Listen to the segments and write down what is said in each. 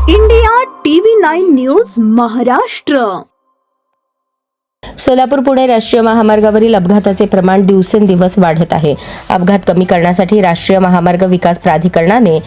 India TV 9 news Maharashtra. Solapur Pune राष्ट्रीय महामार्गावरील अपघाताचे प्रमाण दिवसेंदिवस वाढत आहे. अपघात कमी करण्यासाठी राष्ट्रीय महामार्ग विकास प्राधिकरणाने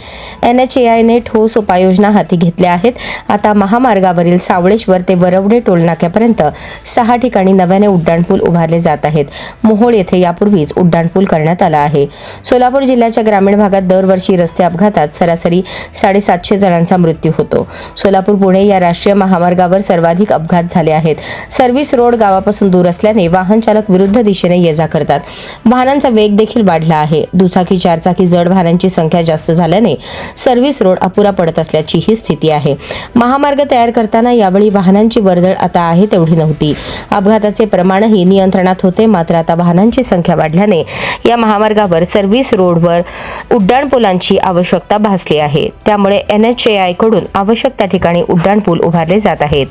NHAI ठोस उपाययोजना हाती घेतल्या आहेत. आता महामार्गावरील सावळेश्वर ते वरवडे टोलनाक्यापर्यंत 6 ठिकाणी नव्याने उड्डाणपूल उभारले जात आहेत. मोहोळ येथे यापूर्वीच उड्डाणपूल करण्यात आला आहे. सोलापूर जिल्ह्याच्या ग्रामीण भागात दरवर्षी रस्ते अपघातात सरासरी 750 जणांचा मृत्यू होतो. सोलापूर पुणे या राष्ट्रीय महामार्गावर सर्वाधिक अपघात झाले आहेत. सर्व्हिस रोड गावापासून दूर असल्याने वाहन चालक विरुद्ध दिशेने ये जा करतात. वाहनांचा वेग देखील वाढला आहे. दुचाकी चारचाकी जड वाहनांची संख्या जास्त झाल्याने सर्व्हिस रोड अपुरा पडत असल्याची ही स्थिती आहे. महामार्ग तयार करताना यावेळी वाहनांची वर्दळ आता आहे तेवढी नव्हती. अपघाताचे प्रमाणही नियंत्रणात होते. मात्र आता वाहनांची संख्या वाढल्याने या महामार्गावर सर्व्हिस रोडवर उड्डाणपुलांची आवश्यकता भासली आहे. त्यामुळे NHAI कडून आवश्यक त्या ठिकाणी उड्डाणपूल उभारले जात आहेत.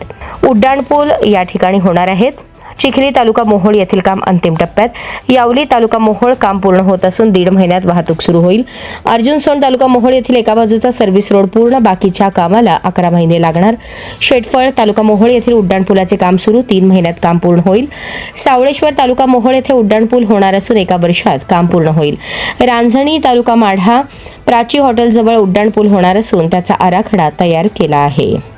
उड्डाणपूल या ठिकाणी होणार आहेत. चिखली तालुका मोहोळ येथील काम अंतिम टप्प्यात. यावली तालुका मोहोळ काम पूर्ण होत असून 1.5 महिन्यात वाहतूक सुरू होईल. अर्जुनसोंड तालुका मोहोळ येथील एका बाजूचा सर्व्हिस रोड पूर्ण, बाकीच्या कामाला 11 महिने लागणार. शेटफळ तालुका मोहोळ येथील उड्डाणपुलाचे काम सुरू, 3 महिन्यात काम पूर्ण होईल. सावळेश्वर तालुका मोहोळ येथे उड्डाणपूल होणार असून 1 वर्षात काम पूर्ण होईल. रांजणी तालुका माढा प्राची हॉटेलजवळ उड्डाणपूल होणार असून त्याचा आराखडा तयार केला आहे.